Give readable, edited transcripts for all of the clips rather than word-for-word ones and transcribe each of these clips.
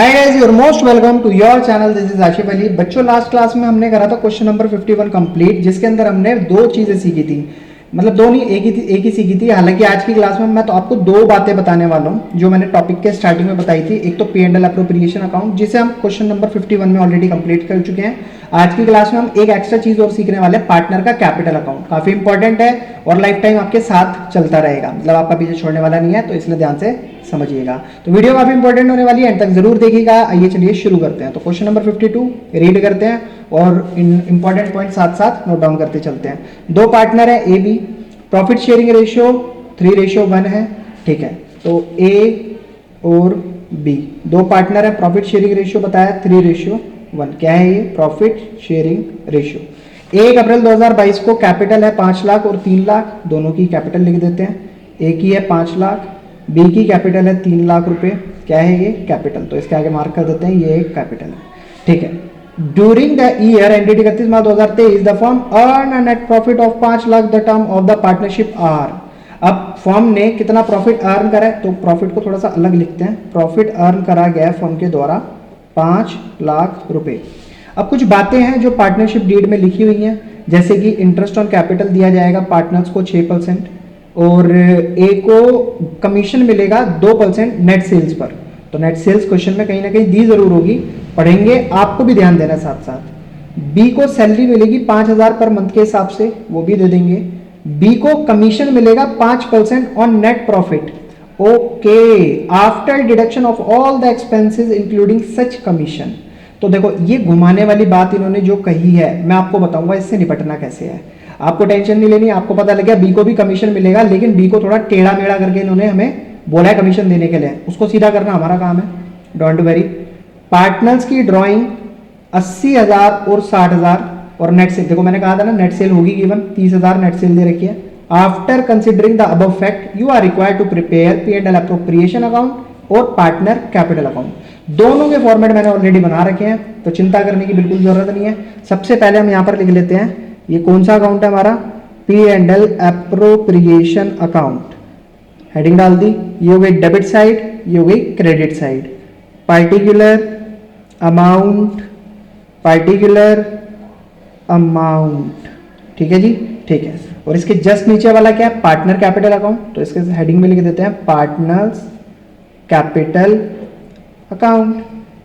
Hi guys, you're most welcome to your channel. This is Asif Ali. बच्चों, last class में हमने करा था क्वेश्चन नंबर 51 कंप्लीट, जिसके अंदर हमने दो चीजें सीखी थी। मतलब दो नहीं, एक ही सीखी थी। हालांकि आज की क्लास में मैं तो आपको दो बातें बताने वाला हूँ जो मैंने टॉपिक के स्टार्टिंग में बताई थी। एक तो P and L appropriation account, जिसे हम क्वेश्चन नंबर 51 में ऑलरेडी कंप्लीट कर चुके हैं। आज की क्लास में हम एक एक्स्ट्रा चीज और सीखने वाले हैं, पार्टनर का कैपिटल अकाउंट। काफी इंपॉर्टेंट है और लाइफ टाइम आपके साथ चलता रहेगा, मतलब आपका पीछे छोड़ने वाला नहीं है, तो इसलिए ध्यान से समझिएगा। तो वीडियो काफी इंपॉर्टेंट होने वाली है, एंड तक जरूर देखिएगा। आइए चलिए शुरू करते हैं। तो क्वेश्चन नंबर 52 रीड करते हैं और इंपॉर्टेंट पॉइंट साथ साथ नोट डाउन करते चलते हैं। दो पार्टनर है A B, profit sharing ratio 3:1 है। ठीक है, तो ए और बी दो पार्टनर है, प्रॉफिट शेयरिंग रेशियो बताया 3:1। क्या है ये? Profit sharing ratio. 1 अप्रैल 2022 को कैपिटल है 5 लाख और 3 लाख, दोनों की कैपिटल लिख देते हैं। ए की है 5 लाख, बी की कैपिटल है 3 लाख रुपए। क्या है ये? कैपिटल। तो इसके आगे मार्क कर देते हैं, ये एक कैपिटल है। ठीक है, during the year ended 31 March 2023 the firm earn a net profit of 5 lakh. The term of the partnership are. अब फर्म ने कितना प्रॉफिट अर्न करा है, तो प्रॉफिट को थोड़ा सा अलग लिखते हैं। प्रॉफिट अर्न करा गया फर्म के द्वारा 5 लाख रुपए। अब कुछ बातें हैं जो पार्टनरशिप डीड में लिखी हुई हैं, जैसे कि इंटरेस्ट ऑन कैपिटल दिया जाएगा पार्टनर्स को 6% और ए को कमीशन मिलेगा 2% नेट सेल्स पर। तो नेट सेल्स क्वेश्चन में कहीं ना कहीं दी जरूर होगी, पढ़ेंगे, आपको भी ध्यान देना साथ साथ। बी को सैलरी मिलेगी 5,000 पर मंथ के हिसाब से, वो भी दे देंगे। बी को कमीशन मिलेगा 5% on net profit. Okay, after deduction of all the expenses including such commission. तो देखो, ये घुमाने वाली बात इन्होंने जो कही है, मैं आपको बताऊंगा इससे निपटना कैसे है। आपको टेंशन नहीं लेनी, आपको पता लग गया बी को भी कमीशन मिलेगा, लेकिन बी को थोड़ा टेढ़ा मेढ़ा करके इन्होंने हमें बोला है कमीशन देने के लिए, उसको सीधा करना हमारा काम है। Don't very. पार्टनर्स की ड्रॉइंग 80,000 और 60,000 और नेट सेल, देखो मैंने कहा था ना नेट सेल होगी गिवन, 30,000 नेट सेल दे रखी है। After considering the above fact you are required to prepare P and L appropriation account और पार्टनर कैपिटल अकाउंट। दोनों के फॉर्मेट मैंने ऑलरेडी बना रखे हैं, तो चिंता करने की बिल्कुल जरूरत नहीं है। सबसे पहले हम यहां पर लिख लेते हैं, ये कौन सा अकाउंट है हमारा? P and L appropriation account. Heading डाल दी, ये हो गई डेबिट साइड, ये हो गई credit side. Particular amount, particular amount. ठीक है जी, ठीक है। और इसके जस्ट नीचे वाला क्या है? Partner capital account. तो इसके हेडिंग में लिख देते हैं पार्टनर्स कैपिटल अकाउंट।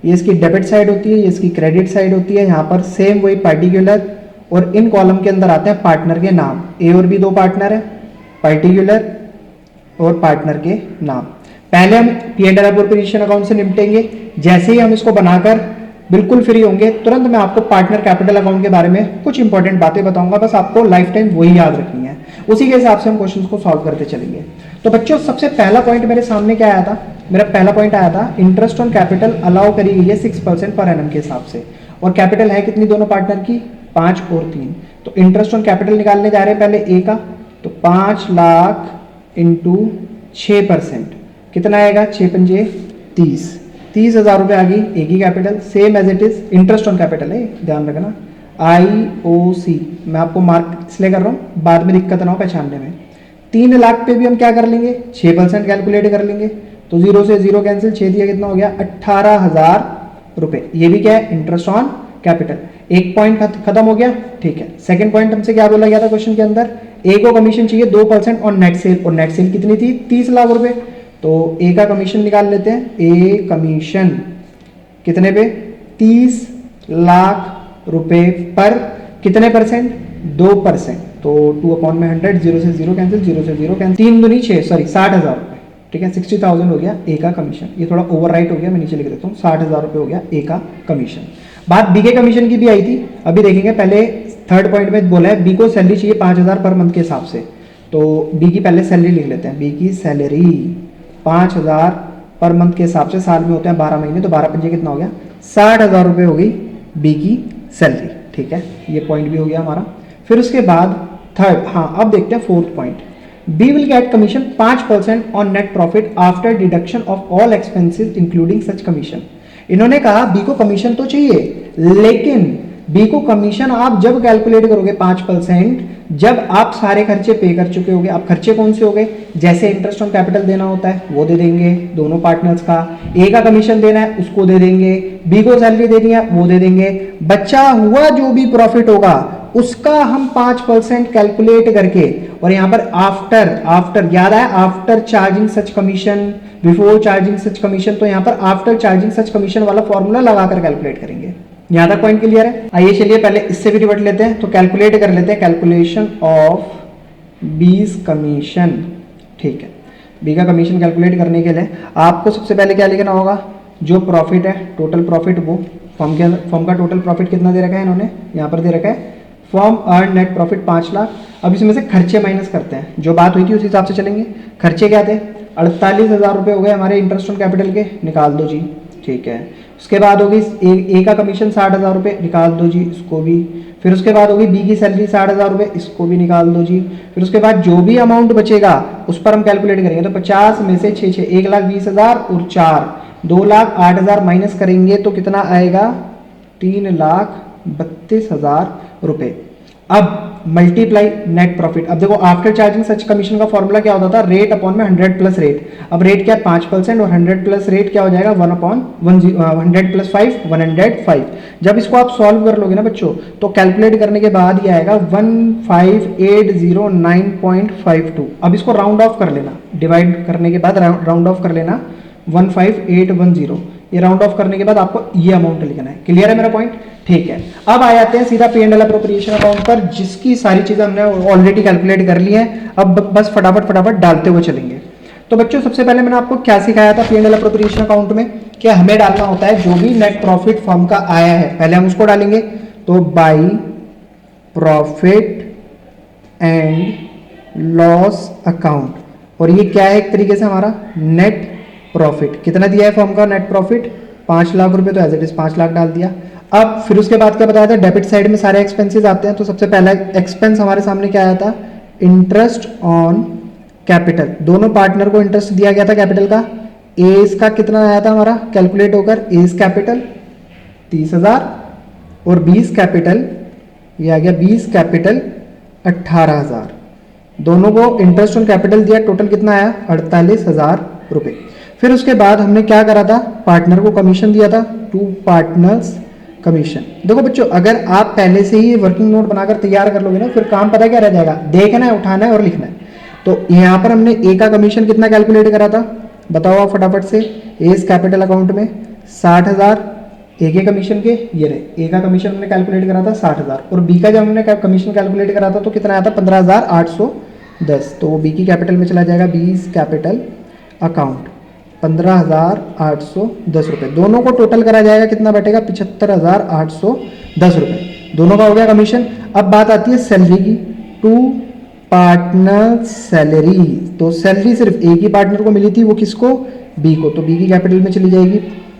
ये इसकी डेबिट साइड होती है, ये इसकी क्रेडिट साइड होती है। यहाँ पर सेम वही पार्टिकुलर, और इन कॉलम के अंदर आते हैं पार्टनर के नाम। ए और बी दो पार्टनर है, पार्टिकुलर और पार्टनर के नाम। पहले हम P and L appropriation account से निपटेंगे। जैसे ही हम इसको बनाकर बिल्कुल फ्री होंगे, तुरंत मैं आपको पार्टनर कैपिटल अकाउंट के बारे में कुछ इंपॉर्टेंट बातें बताऊंगा। बस आपको लाइफ टाइम वही याद रखनी है, उसी के हिसाब से हम क्वेश्चंस को सॉल्व करते चलेंगे। तो बच्चों, सबसे पहला पॉइंट मेरे सामने क्या आया था? मेरा पहला पॉइंट आया था, इंटरेस्ट ऑन कैपिटल अलाउ करी गई है 6% पर एनम के हिसाब से, और कैपिटल है कितनी दोनों पार्टनर की? 5 और 3। तो इंटरेस्ट ऑन कैपिटल निकालने जा रहे हैं पहले ए का, तो 5 लाख इंटू 6%, कितना आएगा? 6×5 = 30,000 रुपए आ गई ए की capital. Same as it is interest on capital है, ध्यान रखना। IOC मैं आपको मार्क इसलिए कर रहा हूं, बाद में दिक्कत ना हो पहचानने में। 3 लाख पे भी हम क्या कर लेंगे? 6% कैलकुलेट कर लेंगे। तो 0 से 0 कैंसिल, 6 दिया कितना हो गया? 18,000 रुपए। ये भी क्या है? Interest on capital. एक पॉइंट खत्म हो गया। ठीक है, सेकंड पॉइंट हमसे क्या बोला गया था क्वेश्चन के अंदर? ए को कमीशन चाहिए 2% ऑन नेट सेल, और नेट सेल कितनी थी? 30 लाख रुपए। तो ए का कमीशन निकाल लेते हैं। ए कमीशन कितने पे? 30 लाख रुपए पर कितने परसेंट? 2%। तो 2/100, 0 से 0 कैंसिल, 0 से 0 कैंसिल, 3 दूनी 6, सॉरी 60,000 रुपए। ठीक है, 60,000 हो गया ए का कमीशन। ये थोड़ा ओवरराइट हो गया, मैं नीचे लिख देता हूँ। 60,000 रुपए हो गया ए का कमीशन। बात बी के कमीशन की भी आई थी, अभी देखेंगे। पहले थर्ड पॉइंट में बोला है बी को सैलरी चाहिए 5,000 पर मंथ के हिसाब से, तो बी की पहले सैलरी लिख लेते हैं। बी की सैलरी 5,000 पर मंथ के हिसाब से, साल में होते हैं 12 महीने, तो 12×5 कितना हो गया? 60,000 रुपए हो गई बी की सैलरी। ठीक है, ये पॉइंट भी हो गया हमारा। फिर उसके बाद थर्ड, हाँ अब देखते हैं fourth point. B will get commission 5% on net profit after deduction of all expenses including such commission. इन्होंने कहा बी को कमीशन तो चाहिए, लेकिन बी को कमीशन आप जब कैलकुलेट करोगे 5%, जब आप सारे खर्चे पे कर चुके होगे। अब खर्चे कौन से हो गए, जैसे इंटरेस्ट ऑन कैपिटल देना होता है वो दे देंगे दोनों पार्टनर्स का, ए का कमीशन देना है उसको दे देंगे, बी को सैलरी देनी है वो दे देंगे। बचा हुआ जो भी प्रॉफिट होगा उसका हम 5% कैलकुलेट करके, और यहां पर आफ्टर याद है, आफ्टर चार्जिंग सच कमीशन, बिफोर चार्जिंग सच कमीशन, तो यहां पर आफ्टर चार्जिंग सच कमीशन वाला फॉर्मूला लगाकर कैलकुलेट करेंगे। यहां तक पॉइंट क्लियर है। आइए चलिए पहले इससे भी डिवाइड लेते हैं, तो कैलकुलेट कर लेते हैं कैलकुलेशन ऑफ बीज कमीशन। ठीक है, बी का कमीशन कैलकुलेट करने के लिए आपको सबसे पहले क्या लिखना होगा, जो प्रॉफिट है टोटल प्रॉफिट, वो फर्म का टोटल प्रॉफिट कितना दे रखा है इन्होंने, यहाँ पर दे रखा है firm earn net profit 5 lakh. अब इसमें से खर्चे माइनस करते हैं, जो बात हुई थी उस हिसाब से चलेंगे। खर्चे क्या थे, 48,000 रुपये हो गए हमारे इंटरेस्ट ऑन कैपिटल के, निकाल दो जी। ठीक है, उसके बाद होगी ए का कमीशन 60,000 रुपये, निकाल दो जी इसको भी। फिर उसके बाद होगी बी की सैलरी 60,000 रुपये, इसको भी निकाल दो जी। फिर उसके बाद जो भी अमाउंट बचेगा उस पर हम कैलकुलेट करेंगे, तो 50 में से 6 1,20,000 और 4 2,08,000 माइनस करेंगे तो कितना आएगा, 3,32,000 रुपये। अब मल्टीप्लाई नेट प्रॉफिट। अब देखो आफ्टर चार्जिंग सच कमीशन का फॉर्मूला क्या होता था, रेट अपॉन में 100 प्लस रेट। अब रेट क्या 5% और 100 प्लस रेट क्या हो जाएगा 100 प्लस 5 105। जब इसको आप सॉल्व कर लोगे ना बच्चों, तो कैलकुलेट करने के बाद ये आएगा 15,809.52। अब इसको राउंड ऑफ कर लेना, डिवाइड करने के बाद राउंड ऑफ कर लेना 15,810। ये राउंड ऑफ करने के बाद आपको ये अमाउंट लिखना है। क्लियर है मेरा पॉइंट? ठीक है, अब आ जाते हैं सीधा P and L appropriation account पर, जिसकी सारी चीजें हमने ऑलरेडी कैलकुलेट कर ली हैं। अब बस फटाफट डालते हुए चलेंगे। तो बच्चों सबसे पहले मैंने आपको क्या सिखाया था P and L appropriation account में, कि हमें डालना होता है जो भी नेट प्रॉफिट फर्म का आया है, पहले हम उसको डालेंगे। तो by profit and loss account, और ये क्या है एक तरीके से हमारा नेट प्रॉफिट। कितना दिया है फर्म का नेट प्रॉफिट, 5 लाख रुपए, तो एज इट इज 5 लाख डाल दिया। अब फिर उसके बाद क्या बताया था, डेबिट साइड में सारे एक्सपेंसेस आते हैं। तो सबसे पहला एक्सपेंस हमारे सामने क्या आया था, इंटरेस्ट ऑन कैपिटल। दोनों पार्टनर को इंटरेस्ट दिया गया था कैपिटल का। एज का कितना आया था हमारा कैलकुलेट होकर, एज कैपिटल 30,000 और बीस कैपिटल, ये आ गया 20 कैपिटल 18,000। दोनों को इंटरेस्ट ऑन कैपिटल दिया, टोटल कितना आया 48,000 रुपए। फिर उसके बाद हमने क्या करा था, पार्टनर को कमीशन दिया था, 2 पार्टनर्स कमीशन। देखो बच्चों, अगर आप पहले से ही वर्किंग नोट बनाकर तैयार कर लोगे ना, फिर काम पता क्या रह जाएगा, देखना है, उठाना है और लिखना है। तो यहाँ पर हमने ए का कमीशन कितना कैलकुलेट करा था, बताओ आप फटाफट से। एज कैपिटल अकाउंट में 60,000 ए के कमीशन के, ये रहे ए का कमीशन हमने कैलकुलेट करा था 60,000, और बी का जब हमने कमीशन कैलकुलेट करा था तो कितना आया था 15,810। तो वो बी की कैपिटल में चला जाएगा, बीस कैपिटल अकाउंट 15,810 रुपये। दोनों को टोटल करा जाएगा, कितना बैठेगा 75,810 रुपये। दोनों का हो गया कमीशन। अब बात आती है सैलरी की, 2 पार्टनर सैलरी। तो सैलरी सिर्फ एक ही पार्टनर को मिली थी, वो किसको, बी को। तो बी की कैपिटल में चली जाएगी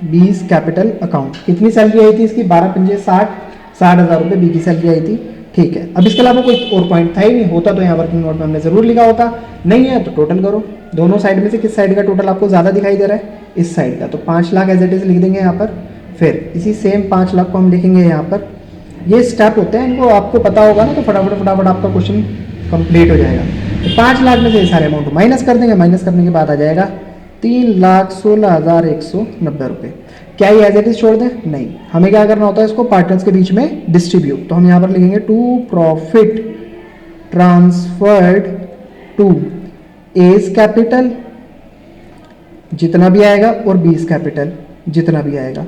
20 कैपिटल अकाउंट। कितनी सैलरी आई थी इसकी, 12 पंजे 60,000 रुपये बी की सैलरी आई थी। ठीक है, अब इसके अलावा कोई और पॉइंट था ही नहीं, होता तो यहाँ वर्किंग नोट में हमने जरूर लिखा होता, नहीं है तो टोटल करो। दोनों साइड में से किस साइड का टोटल आपको ज़्यादा दिखाई दे रहा है, इस साइड का। तो 5 लाख एज इट इज लिख देंगे यहाँ पर। फिर इसी सेम 5 लाख को हम लिखेंगे यहाँ पर। ये स्टेप होते हैं, इनको आपको पता होगा ना, तो फटाफट आपका क्वेश्चन कंप्लीट हो जाएगा। तो 5 लाख में से सारे अमाउंट माइनस कर देंगे, माइनस करने के बाद आ जाएगा 3,16,190 रुपये। क्या ये एज इट इज छोड़ दें, नहीं, हमें क्या करना होता है, इसको पार्टनर्स के बीच में डिस्ट्रीब्यूट। तो हम यहाँ पर लिखेंगे to profit transferred to A's capital जितना भी आएगा और बीस कैपिटल जितना भी आएगा।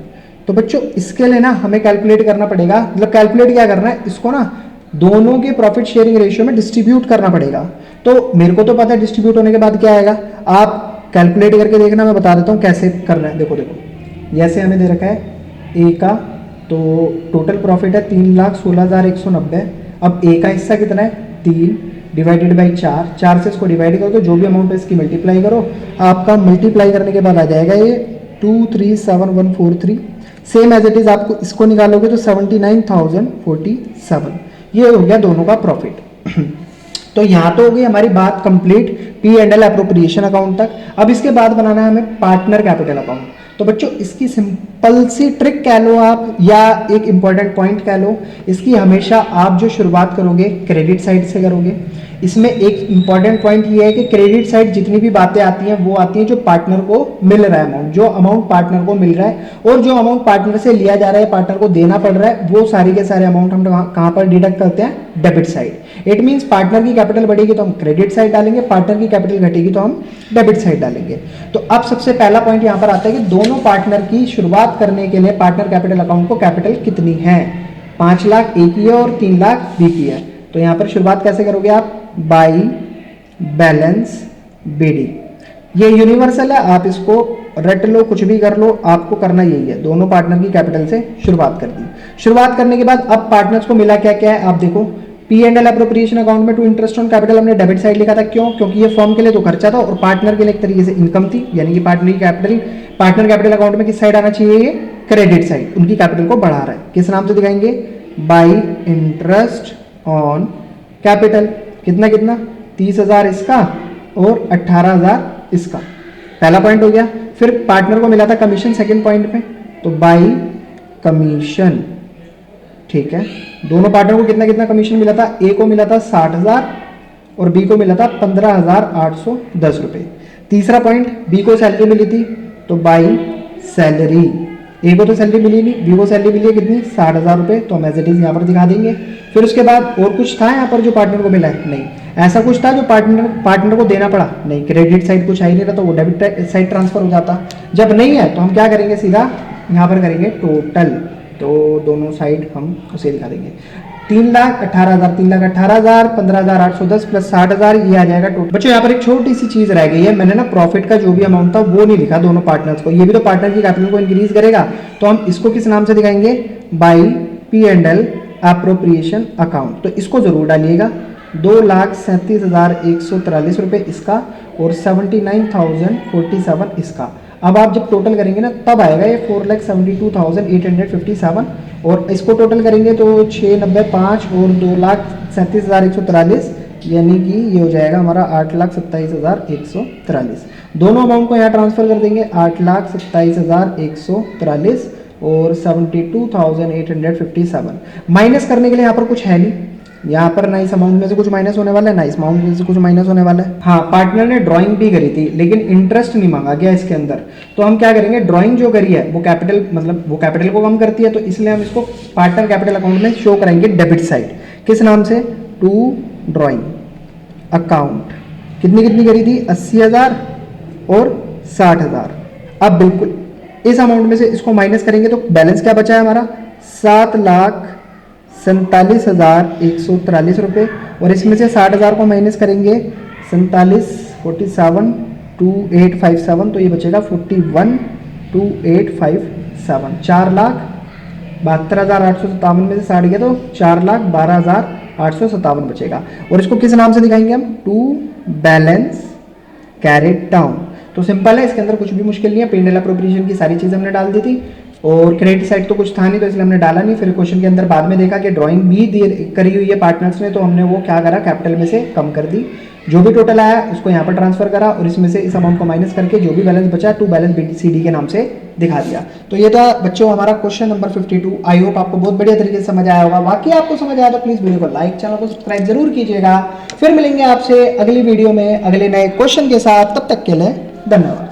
तो बच्चों इसके लिए ना हमें कैलकुलेट करना पड़ेगा, मतलब कैलकुलेट क्या करना है, इसको ना दोनों के प्रॉफिट शेयरिंग रेशियो में डिस्ट्रीब्यूट करना पड़ेगा। तो मेरे को तो पता है डिस्ट्रीब्यूट होने के बाद क्या आएगा, आप कैलकुलेट करके देखना, मैं बता देता हूँ कैसे करना है। देखो जैसे हमें दे रखा है ए का, तो टोटल प्रॉफिट है 3,16,190। अब ए का हिस्सा कितना है 3 डिवाइडेड बाई 4 से इसको डिवाइड करो, तो जो भी अमाउंट है इसकी मल्टीप्लाई करो। आपका मल्टीप्लाई करने के बाद आ जाएगा ये 237,143। सेम एज इट इज आपको इसको निकालोगे तो 79,047। ये हो गया दोनों का प्रॉफिट। तो यहाँ तो हो गई हमारी बात complete P and L appropriation account तक। अब इसके बाद बनाना है हमें पार्टनर कैपिटल अकाउंट। तो बच्चों इसकी सिंपल सी ट्रिक कह लो आप या एक इंपॉर्टेंट पॉइंट कह लो, इसकी हमेशा आप जो शुरुआत करोगे क्रेडिट साइड से करोगे। इसमें एक इंपॉर्टेंट पॉइंट ये है कि क्रेडिट साइड जितनी भी बातें आती हैं वो आती हैं जो पार्टनर को मिल रहा है अमाउंट, जो अमाउंट पार्टनर को मिल रहा है और जो अमाउंट पार्टनर से लिया जा रहा है, पार्टनर को देना पड़ रहा है, वो सारी के सारे अमाउंट हम कहाँ पर डिडक्ट करते हैं, debit side. It means partner की कैपिटल बढ़ेगी तो हम क्रेडिट साइड डालेंगे, पार्टनर की कैपिटल घटेगी तो हम डेबिट साइड डालेंगे। तो अब सबसे पहला पॉइंट यहाँ पर आता है कि दोनों पार्टनर की शुरुआत करने के लिए पार्टनर कैपिटल अकाउंट को कैपिटल कितनी है। 5 लाख ए की है और 3 लाख बी की है। तो यहाँ पर शुरुआत कैसे करोगे आप, बाई बैलेंस बीडी। ये यूनिवर्सल है, आप इसको रट लो, कुछ भी कर लो, आपको करना यही है। दोनों पार्टनर की कैपिटल से शुरुआत कर दी। शुरुआत करने के बाद अब पार्टनर्स को मिला क्या क्या है आप देखो। P and L appropriation account में टू इंटरेस्ट ऑन कैपिटल हमने डेबिट साइड लिखा था, क्यों, क्योंकि ये फर्म के लिए तो खर्चा था और पार्टनर के लिए एक तरीके से इनकम थी, यानी कि पार्टनर कैपिटल अकाउंट में किस साइड आना चाहिए, ये क्रेडिट साइड, उनकी कैपिटल को बढ़ा रहा है। किस नाम से दिखाएंगे, बाई इंटरेस्ट ऑन कैपिटल। कितना कितना, 30,000 इसका और 18,000 इसका, पहला पॉइंट हो गया। फिर पार्टनर को मिला था कमीशन सेकंड पॉइंट पे, तो बाई कमीशन, ठीक है। दोनों पार्टनर को कितना कितना कमीशन मिला था, ए को मिला था 60,000 और बी को मिला था 15,810 रुपये। तीसरा पॉइंट, बी को सैलरी मिली थी तो बाई सैलरी, ए को तो सैलरी मिली नहीं, बी को सैलरी मिली है कितनी, 60,000 रुपये, तो हम एज इट इज यहाँ पर दिखा देंगे। फिर उसके बाद और कुछ था यहाँ पर जो पार्टनर को मिला है, नहीं। ऐसा कुछ था जो पार्टनर को देना पड़ा, नहीं। क्रेडिट साइड कुछ आ ही नहीं रहा तो वो डेबिट साइड ट्रांसफर हो जाता। जब नहीं है तो हम क्या करेंगे, सीधा यहाँ पर करेंगे टोटल, तो दोनों साइड हम उसे दिखा देंगे। 3,18,000, 3,18,000, 15,810 प्लस 60,000, ये आ जाएगा टोटल। बच्चों यहाँ पर एक छोटी सी चीज रह गई है, मैंने ना प्रॉफिट का जो भी अमाउंट था वो नहीं लिखा दोनों पार्टनर्स को। ये भी तो पार्टनर की कैपिटल को इंक्रीज करेगा, तो हम इसको किस नाम से दिखाएंगे, by P and L appropriation account. तो इसको जरूर डालिएगा। 2,37,143 रुपये इसका और 79,047 इसका। अब आप जब टोटल करेंगे ना तब आएगा ये 4,72,857 और इसको टोटल करेंगे तो 695 और 2,37,143, यानी कि ये हो जाएगा हमारा 8,27,143। दोनों अमाउंट को यहाँ ट्रांसफर कर देंगे, 8,27,143 और 72,857। माइनस करने के लिए यहाँ पर कुछ है नहीं, यहाँ पर ना इस अमाउंट में से कुछ माइनस होने वाला है, ना इस अमाउंट में से कुछ माइनस होने वाला है। हाँ, पार्टनर ने ड्राइंग भी करी थी लेकिन इंटरेस्ट नहीं मांगा गया इसके अंदर, तो हम क्या करेंगे, ड्राइंग जो करी है वो कैपिटल, मतलब वो कैपिटल को कम करती है, तो इसलिए हम इसको पार्टनर कैपिटल अकाउंट में शो कराएंगे डेबिट साइड। किस नाम से, टू ड्राइंग अकाउंट। कितनी कितनी करी थी, 80,000 और 60,000। अब बिल्कुल इस अमाउंट में से इसको माइनस करेंगे तो बैलेंस क्या बचा है हमारा, 7,47,143 रुपये और इसमें से 60,000 को माइनस करेंगे, 47,2,857, तो ये बचेगा 41,2,857। 4,72,857 में से 60 गया तो 4,12,857 बचेगा। और इसको किस नाम से दिखाएंगे हम, टू बैलेंस कैरिड डाउन। तो सिंपल है, इसके अंदर कुछ भी मुश्किल नहीं है। पेंडल अप्रोप्रिएशन की सारी चीज़ हमने डाल दी थी और क्रेडिट साइड तो कुछ था नहीं तो इसलिए हमने डाला नहीं। फिर क्वेश्चन के अंदर बाद में देखा कि ड्राइंग भी करी हुई है पार्टनर्स ने, तो हमने वो क्या करा, कैपिटल में से कम कर दी। जो भी टोटल आया उसको यहाँ पर ट्रांसफर करा और इसमें से इस अमाउंट को माइनस करके जो भी बैलेंस बचा टू बैलेंस BCD के नाम से दिखा दिया। तो ये था बच्चों हमारा क्वेश्चन नंबर 52। आई होप आपको बहुत बढ़िया तरीके से समझ आया होगा। बाकी आपको समझ आया तो प्लीज वीडियो को लाइक, चैनल को सब्सक्राइब जरूर कीजिएगा। फिर मिलेंगे आपसे अगली वीडियो में अगले नए क्वेश्चन के साथ, तब तक के लिए धन्यवाद।